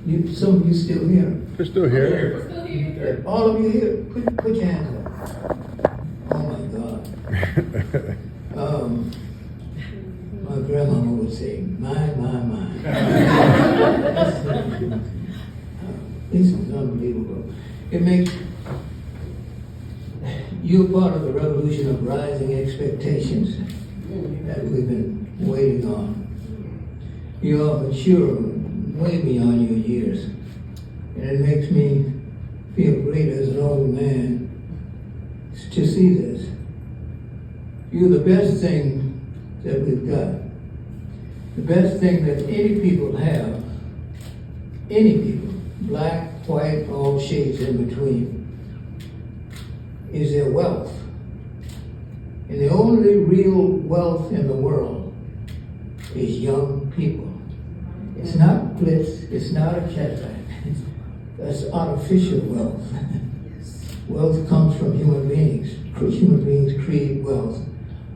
Some of you still here. We're still here. We're still here. All of you here, put your hands up. Oh my God. My grandmama would say, my. This is unbelievable. It makes you part of the revolution of rising expectations that we've been waiting on. You are mature way beyond your years. And it makes me feel great as an old man to see this. You're the best thing that we've got. The best thing that any people have, any people, black, white, all shades in between, is their wealth. And the only real wealth in the world is young people. It's not blitz, it's not a Cadillac. That's artificial wealth. Wealth comes from human beings. Human beings create wealth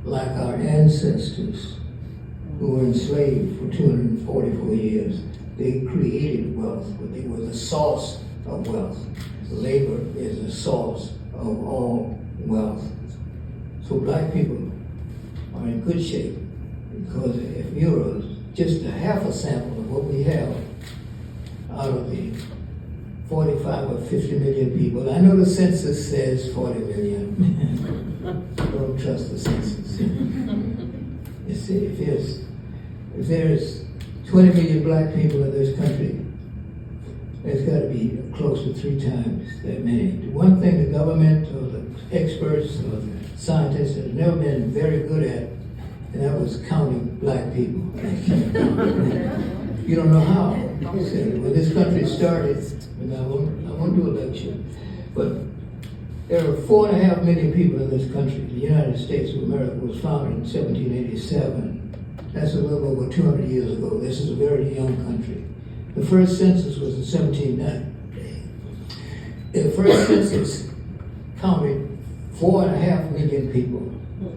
like our ancestors who were enslaved for 244 years. They created wealth, but they were the source of wealth. Labor is the source of all wealth. So black people are in good shape because if you're just a half a sample of what we have out of the 45 or 50 million people. I know the census says 40 million. Don't trust the census. You see, if there's 20 million black people in this country, there's got to be close to 3 times that many. One thing the government or the experts or the scientists have never been very good at, and that was counting black people. You don't know how. When this country started, and I won't do a lecture, but there are 4.5 million people in this country. The United States of America was founded in 1787. That's a little over 200 years ago. This is a very young country. The first census was in 1790. The first census counted 4.5 million people.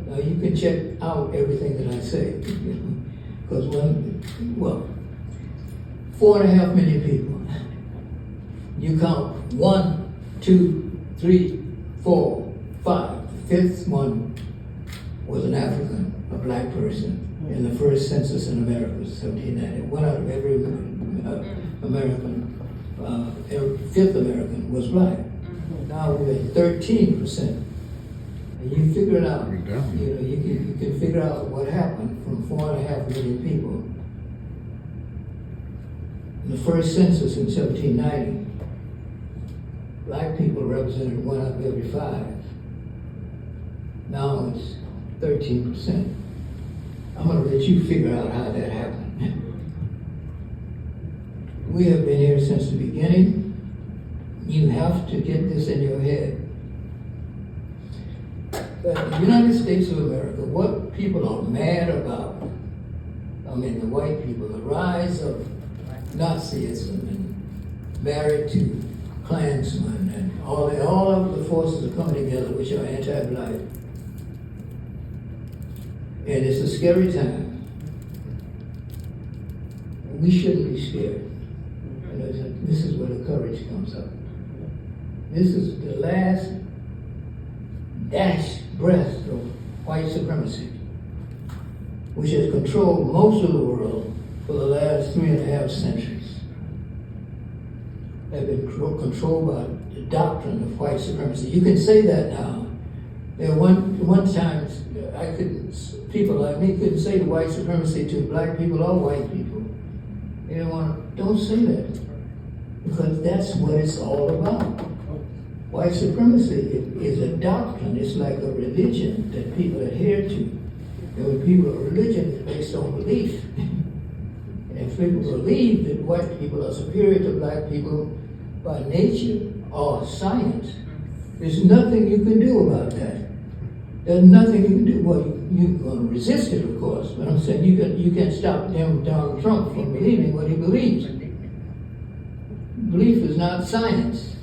Now you can check out everything that I say, because 4.5 million people. You count 1, 2, 3, 4, 5. The fifth one was an African, a black person, in the first census in America was 1790. One out of every American, every fifth American was black. Now we're at 13%. And you figure it out. You can figure out what happened from 4.5 million people. In the first census in 1790, black people represented 1 out of every 5. Now it's 13%. I'm going to let you figure out how that happened. We have been here since the beginning. You have to get this in your head. But the United States of America, what people are mad about, the white people, the rise of Nazism and married to Klansmen and all of the forces are coming together which are anti-black. And it's a scary time. We shouldn't be scared. And this is where the courage comes up. This is the last dashed breath of white supremacy, which has controlled most of the world for the last 3.5 centuries. Have been controlled by the doctrine of white supremacy. You can say that now. There one time, people like me couldn't say white supremacy to black people or white people. They don't say that, because that's what it's all about. White supremacy is a doctrine. It's like a religion that people adhere to. And when people are religion, it's based on belief. And if people believe that white people are superior to black people by nature or science, there's nothing you can do about that. There's nothing you can do. Well, you're going to resist it, of course, but I'm saying you can't stop Donald Trump from believing what he believes. Belief is not science.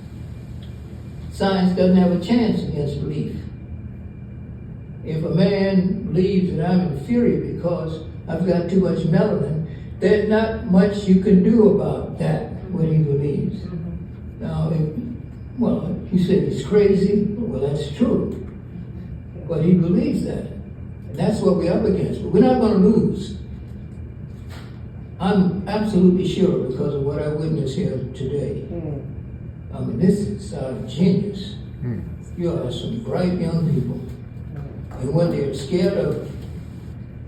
Science doesn't have a chance against belief. If a man believes that I'm inferior because I've got too much melanin, there's not much you can do about that. what he believes. Now, you say he's crazy. Well, that's true. But he believes that. And that's what we're up against. But we're not going to lose. I'm absolutely sure because of what I witnessed here today. I mean, this is genius. You are some bright young people. And what they're scared of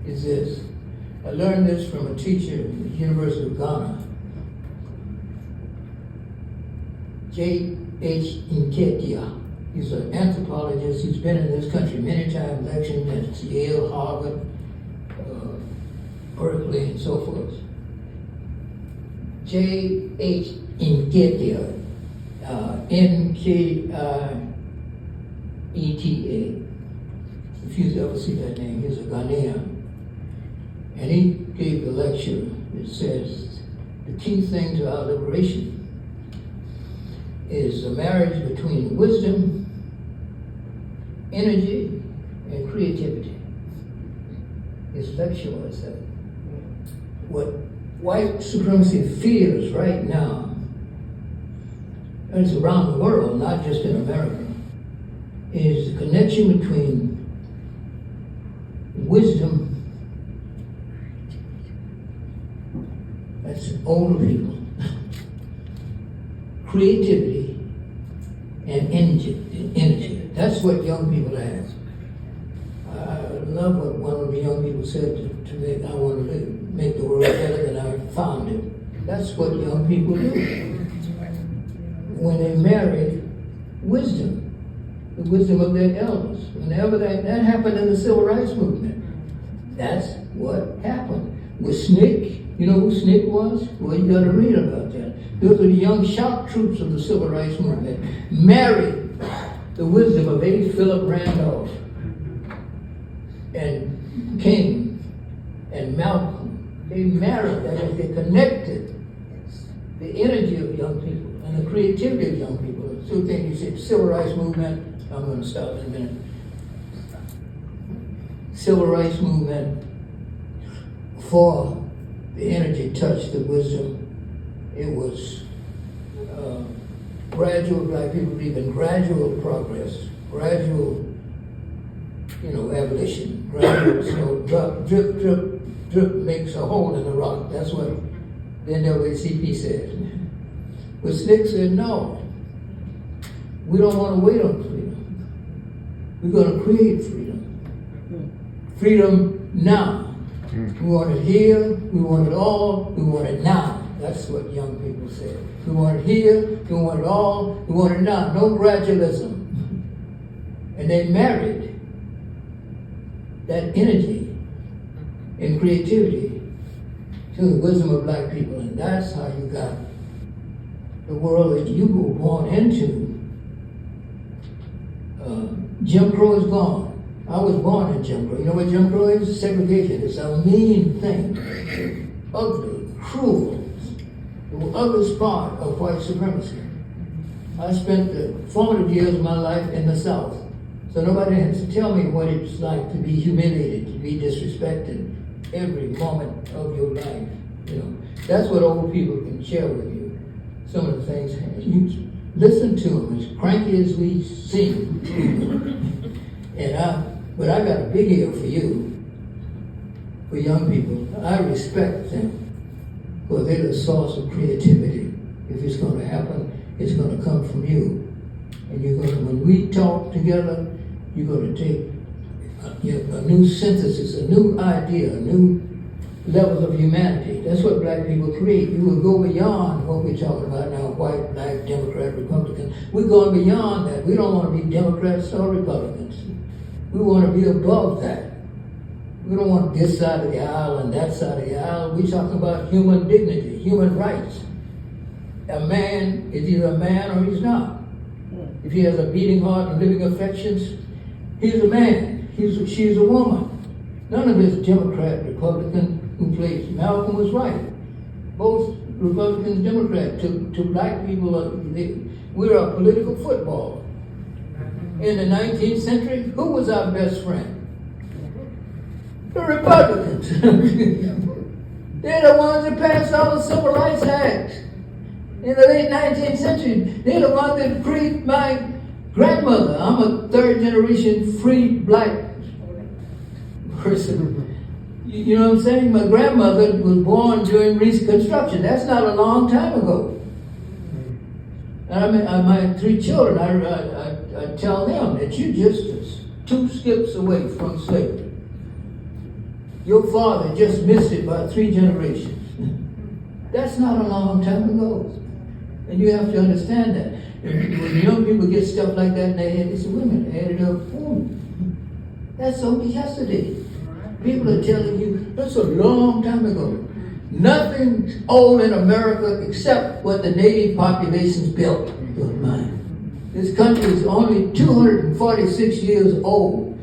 is this. I learned this from a teacher at the University of Ghana. J.H. Nketiah. He's an anthropologist. He's been in this country many times, lecturing at Yale, Harvard, Berkeley, and so forth. J.H. Nketiah, N-K-I-E-T-A. If you've ever seen that name, he's a Ghanaian. And he gave a lecture that says the key thing to our liberation is a marriage between wisdom, energy, and creativity. His lecture was that what white supremacy fears right now, and it's around the world, not just in America, is the connection between wisdom, that's older people, creativity, and energy. That's what young people have. I love what one of the young people said to me. I want to make the world better than I found it. That's what young people do. When they marry wisdom, the wisdom of their elders. Whenever that happened in the Civil Rights Movement. That's what happened. With SNCC, you know who SNCC was? Well, you got to read about that. Those are the young shock troops of the Civil Rights Movement. Married the wisdom of A. Philip Randolph and King and Malcolm. They married, that is, they connected the energy of young people and the creativity of young people. The two things you said, Civil Rights Movement, I'm going to stop in a minute. Civil Rights Movement for the energy touched the wisdom. It was gradual, black people believe in gradual progress, gradual, abolition, gradual, drip, drip, drip makes a hole in the rock. That's what the NAACP said. But SNCC said, no, we don't want to wait on freedom. We're going to create freedom. Freedom now. We want it here, we want it all, we want it now. That's what young people say. We want it here, we want it all, we want it now. No gradualism. And they married that energy and creativity to the wisdom of black people. And that's how you got the world that you were born into. Jim Crow is gone. I was born in Jim Crow. You know what Jim Crow is? Segregation. It's a mean thing. Ugly, cruel. The ugliest part of white supremacy. I spent the formative years of my life in the South. So nobody has to tell me what it's like to be humiliated, to be disrespected every moment of your life. That's what old people can share with you. Some of the things, you listen to them, as cranky as we seem. But I got a big ear for you, for young people. I respect them, because they're the source of creativity. If it's going to happen, it's going to come from you. And when we talk together, you're going to take a new synthesis, a new idea, a new level of humanity. That's what black people create. You will go beyond what we're talking about now, white, black, Democrat, Republican. We're going beyond that. We don't want to be Democrats or Republicans. We want to be above that. We don't want this side of the aisle and that side of the aisle. We're talking about human dignity, human rights. A man is either a man or he's not. If he has a beating heart and living affections, he's a man. She's a woman. None of this Democrat, Republican who plays. Malcolm was right. Both Republicans, Democrats, to black people, we're a political football. In the 19th century, who was our best friend? The Republicans. They're the ones that passed all the Civil Rights Acts. In the late 19th century, they're the ones that freed my grandmother. I'm a third generation free black person. You know what I'm saying? My grandmother was born during Reconstruction. That's not a long time ago. And I mean, my three children, I tell them that you just 2 skips away from slavery. Your father just missed it by 3 generations. That's not a long time ago. And you have to understand that. When young people get stuff like that in their head, it's women added up. That's only yesterday. People are telling you, that's a long time ago. Nothing's old in America except what the native populations built. This country is only 246 years old.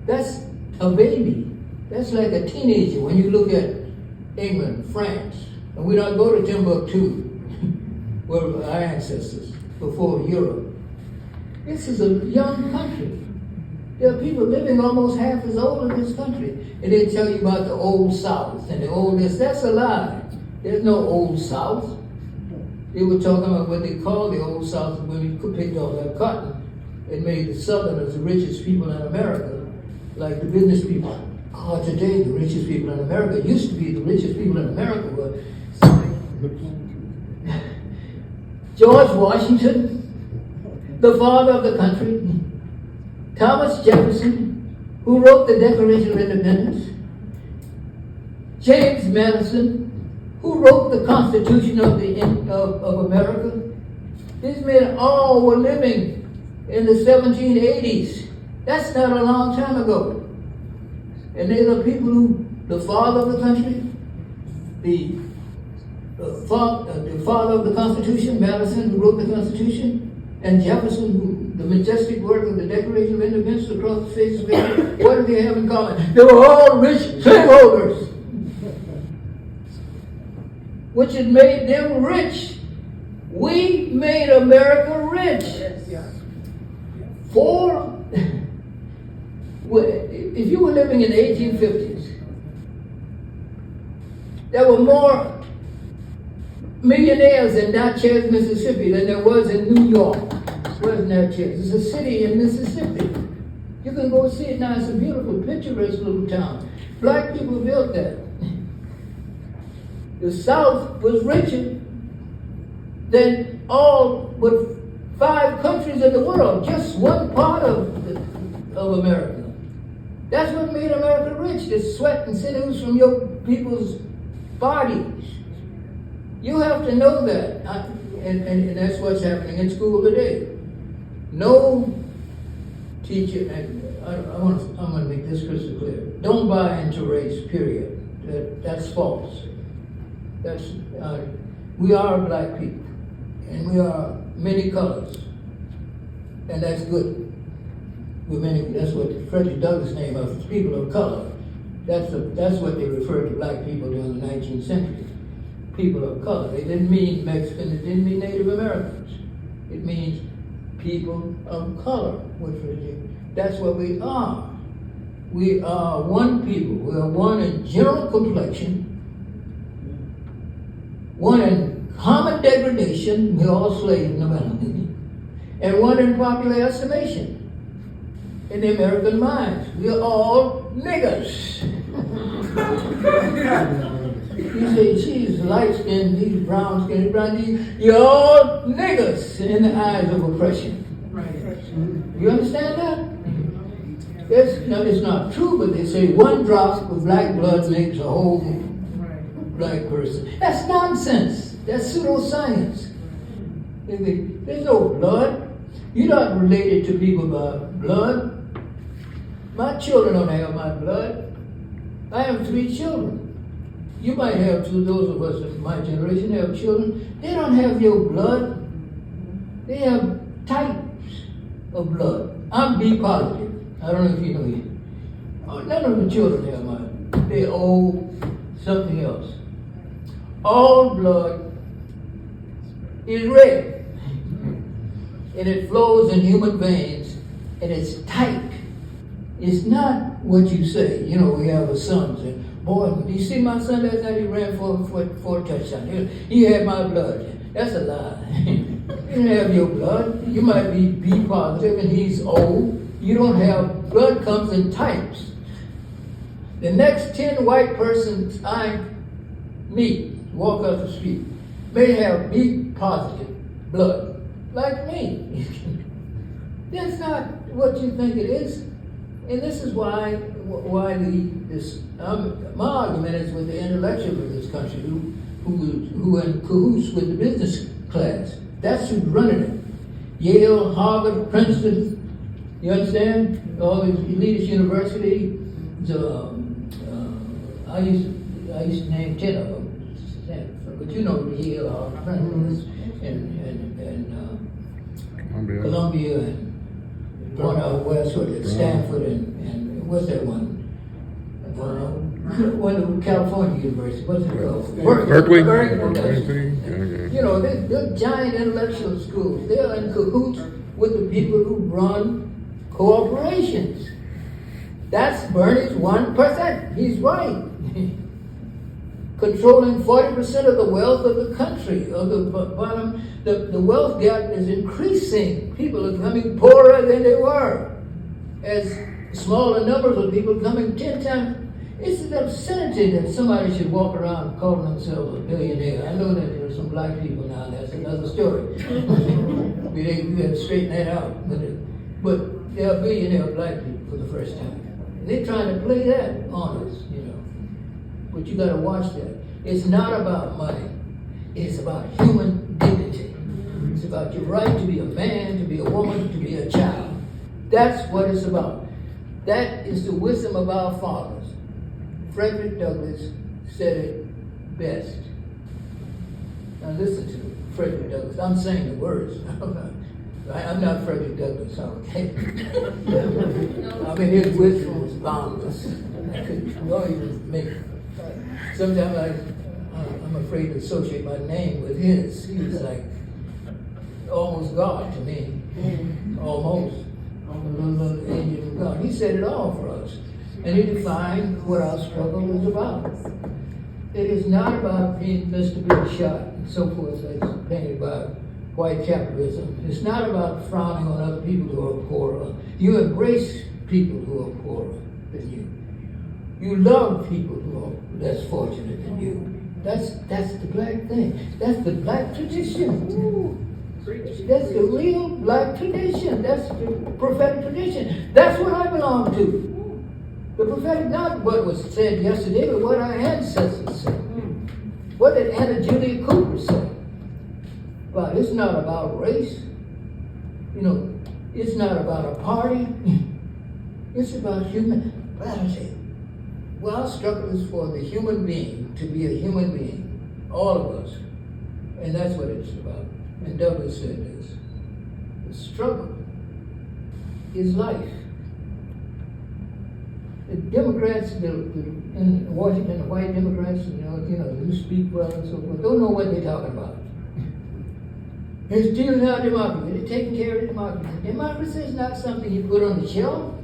That's a baby. That's like a teenager when you look at England, France. And we don't go to Timbuktu, where our ancestors, before Europe. This is a young country. There are people living almost half as old in this country. And they tell you about the old South and the old this. That's a lie. There's no old South. They were talking about what they call the old South when we picked all that cotton and made the Southerners the richest people in America, like the business people. Oh, today the richest people in America used to be the richest people in America were George Washington, the father of the country, Thomas Jefferson, who wrote the Declaration of Independence, James Madison, who wrote the Constitution of America. These men all were living in the 1780s. That's not a long time ago. And they're the people who, the father of the country, the father of the Constitution, Madison, who wrote the Constitution, and Jefferson, who, the majestic work of the Declaration of Independence across the face of the earth. What do they have in common? They were all rich slaveholders, which had made them rich. We made America rich. If you were living in the 1850s, there were more millionaires in Natchez, Mississippi than there was in New York. Where's Natchez? It's a city in Mississippi. You can go see it now. It's a beautiful, picturesque little town. Black people built that. The South was richer than all but 5 countries in the world, just one part of America. That's what made America rich, the sweat and sinews from your people's bodies. You have to know that, and that's what's happening in school today. No teacher, I'm going to make this crystal clear. Don't buy into race, period. That's false. We are black people, and we are many colors, and that's good. That's what Frederick Douglass named us, people of color. That's what they referred to black people during the 19th century. People of color. They didn't mean Mexicans, it didn't mean Native Americans. It means people of color. That's what we are. We are one people. We are one in general complexion, one in common degradation, we're all slaves no matter what, and one in popular estimation. In the American minds, we're all niggers. You say, she's light-skinned, he's brown-skinned, you're all niggers in the eyes of oppression. Right. You understand that? It's not true, but they say one drop of black blood makes a whole black person. That's nonsense. That's pseudoscience. There's no blood. You're not related to people by blood. My children don't have my blood. I have 3 children. You might have 2, those of us in my generation have children. They don't have your blood. They have types of blood. I'm B positive. I don't know if you know yet. None of the children have mine. They owe something else. All blood is red. And it flows in human veins. And it's tight. It's not what you say. You know, we have a son saying, Boy, you see my son last night, he ran for a touchdown. He had my blood. That's a lie. He didn't have your blood. You might be B positive and he's O. You don't have, blood comes in types. The next 10 white persons I meet, walk up the street, may have B positive blood, like me. That's not what you think it is. And this is why my argument is with the intellectuals of this country who are in cahoots with the business class. That's who's running it. Yale, Harvard, Princeton, you understand? All these elitist universities. I used to name 10 of them, but you know Yale, Harvard, Princeton, and Columbia, and one out west, Stanford, and what's that one? One of California University, what's it called? Berkeley. You know, they're giant intellectual schools. They're in cahoots with the people who run corporations. That's Bernie's 1%. He's right. Controlling 40% of the wealth of the country, of the bottom. The wealth gap is increasing. People are becoming poorer than they were. As smaller numbers of people becoming 10 times. It's an obscenity that somebody should walk around calling themselves a billionaire. I know that there are some black people now, that's another story. We have to straighten that out. But there are billionaire black people for the first time. They're trying to play that on us, you know. But you gotta watch that. It's not about money. It's about human dignity. It's about your right to be a man, to be a woman, to be a child. That's what it's about. That is the wisdom of our fathers. Frederick Douglass said it best. Now listen to Frederick Douglass. I'm saying the words. I'm not Frederick Douglass, okay? I mean, his wisdom was boundless. I could even make. Sometimes I'm afraid to associate my name with his. He was like almost God to me. Almost. A little angel of God. He said it all for us. And he defined what our struggle is about. It is not about being Mr. Big Shot and so forth as painted by white capitalism. It's not about frowning on other people who are poorer. You embrace people who are poorer than you. You love people who are less fortunate than you. That's the black thing. That's the black tradition. That's the real black tradition. That's the prophetic tradition. That's what I belong to. The prophetic, not what was said yesterday, but what our ancestors said. What did Anna Julia Cooper say? Well, it's not about race. You know, it's not about a party. It's about humanity. Well, our struggle is for the human being to be a human being. All of us. And that's what it's about. And Douglas said this. The struggle is life. The Democrats in Washington, the white Democrats, who speak well and so forth, don't know what they're talking about. They're stealing our democracy. They're taking care of democracy. Democracy is not something you put on the shelf.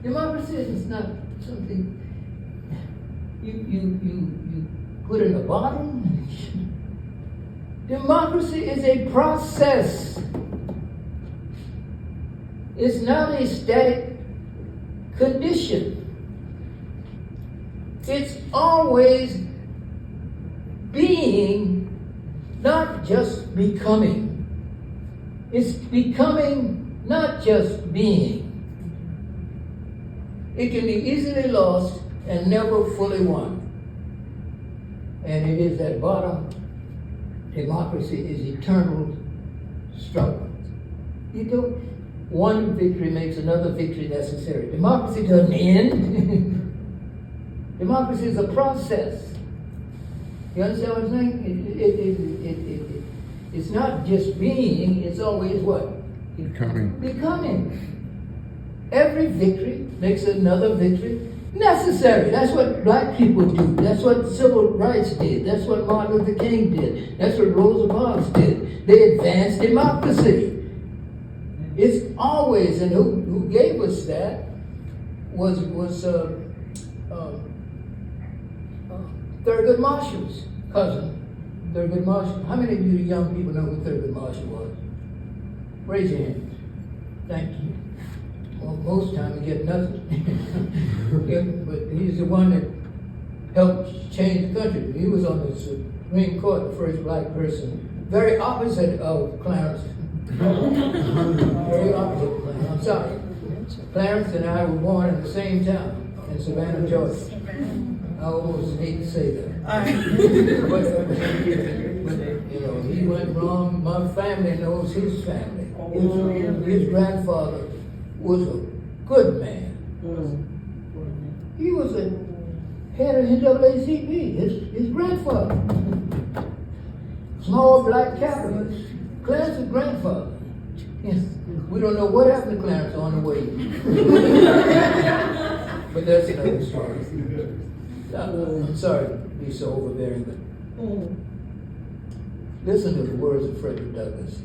Democracy is not something you put in a bottle. Democracy is a process. It's not a static condition. It's always being, not just becoming. It's becoming, not just being. It can be easily lost and never fully won. And it is at bottom, democracy is eternal struggle. One victory makes another victory necessary. Democracy doesn't end. Democracy is a process. You understand what I'm saying? It's not just being, it's always what? Becoming. Every victory makes another victory necessary. That's what black people do. That's what civil rights did. That's what Martin Luther King did. That's what Rosa Parks did. They advanced democracy. It's always, and who Thurgood Marshall's cousin, Thurgood Marshall. How many of you young people know who Thurgood Marshall was? Raise your hands. Thank you. Well, most times you get nothing. Yeah, but he's the one that helped change the country. He was on the Supreme Court, the first black person, very opposite of Clarence. Very opposite of Clarence. I'm sorry. Clarence and I were born in the same town, in Savannah, Georgia. I almost hate to say that. but, you know, he went wrong. My family knows his family. His grandfather was a good man. He was a head of NAACP, his grandfather. Small black capitalist. Clarence's grandfather. Yes. We don't know what happened to Clarence on the way. But that's another story. I'm sorry to be so overbearing, but listen to the words of Frederick Douglass.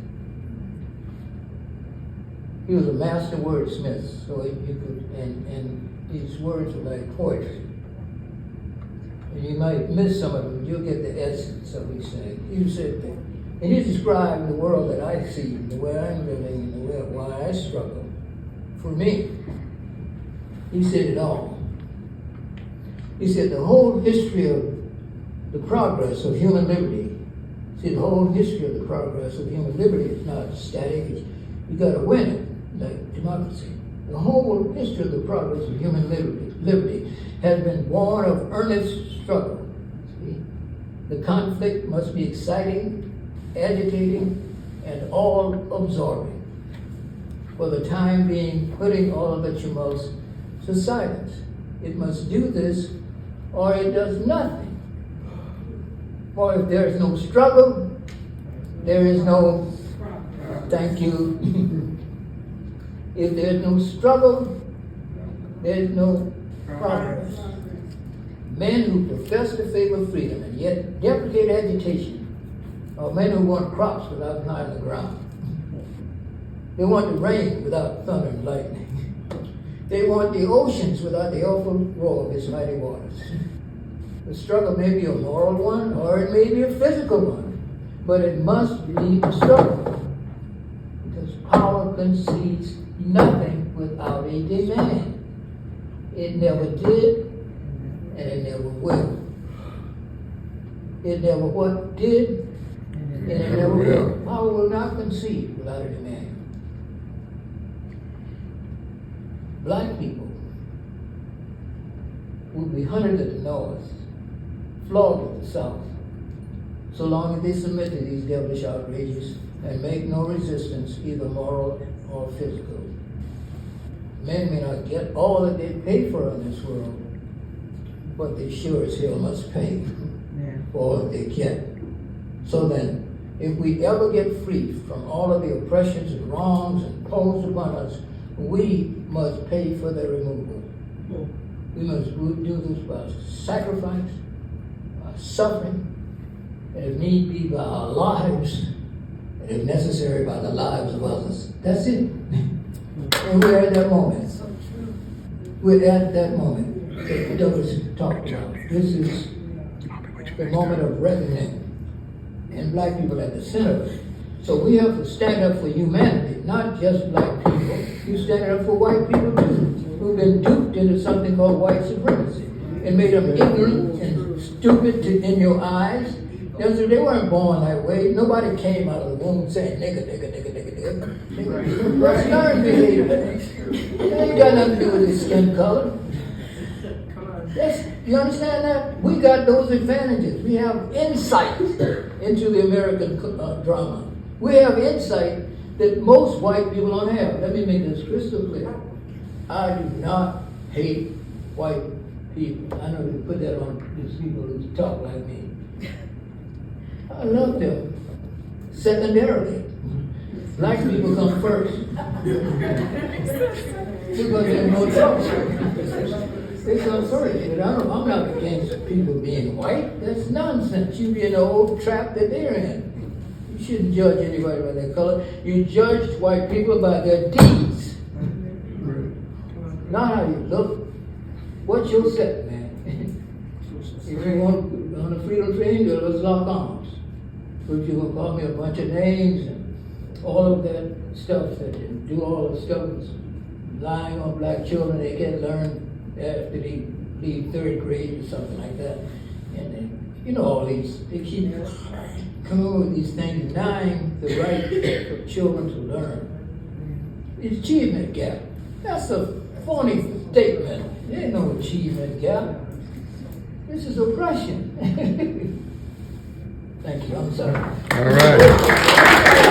He was a master wordsmith, so he could, and his words were like poetry. And you might miss some of them, but you'll get the essence of what he's saying. He said that, and he described the world that I see, the way I'm living, and the way why I struggle. For me, he said it all. He said the whole history of the progress of human liberty. See, the whole history of the progress of human liberty is not static. You got to win it, like democracy. The whole history of the progress of human liberty has been born of earnest struggle. See? The conflict must be exciting, agitating, and all-absorbing. For the time being, putting all of the tumults to silence. It must do this, or it does nothing. For if there is no struggle, there is no, thank you. If there is no struggle, there is no progress. Men who profess to favor freedom and yet deprecate agitation are men who want crops without plowing the ground. They want the rain without thunder and lightning. They want the oceans without the awful roar of its mighty waters. The struggle may be a moral one, or it may be a physical one, but it must be a struggle. Because power concedes nothing without a demand. It never did, and it never will. It never what did, and it never will. Power will not concede without a demand. Black people will be hunted at the north, flogged at the south, so long as they submit to these devilish outrages and make no resistance, either moral or physical. Men may not get all that they pay for in this world, but they sure as hell must pay for all that they get. So then, if we ever get free from all of the oppressions and wrongs imposed upon us, we must pay for their removal. We must do this by sacrifice, by suffering, and if need be, by our lives, and if necessary, by the lives of others. That's it. And we're at that moment. We're at that moment that Douglas talked about. This is the moment of reckoning, and black people at the center of it. So we have to stand up for humanity, not just black people. You stand up for white people too, who've been duped into something called white supremacy and made them ignorant and stupid in your eyes. They weren't born that way. Nobody came out of the womb saying nigga, nigga, nigga, nigga, nigga. That's learned behavior. It ain't got nothing to do with his skin color. You understand that? We got those advantages. We have insight into the American drama. We have insight that most white people don't have. Let me make this crystal clear. I do not hate white people. I know they put that on these people who talk like me. I love them. Secondarily, black people come first. Because they're more trouble. They come first. But I'm not against people being white. That's nonsense. You be in the old trap that they're in. You shouldn't judge anybody by their color. You judge white people by their deeds. Not how you look. What's your set, man? If you want on the freedom train, there was lock arms. But you gonna call me a bunch of names and all of that stuff that and do all the stuff is lying on black children. They can't learn after they leave third grade or something like that. And then, you know, all these, they keep coming up with these things, denying the right for children to learn. The achievement gap. That's a phony statement. There ain't no achievement gap. This is oppression. Thank you. I'm sorry. All right.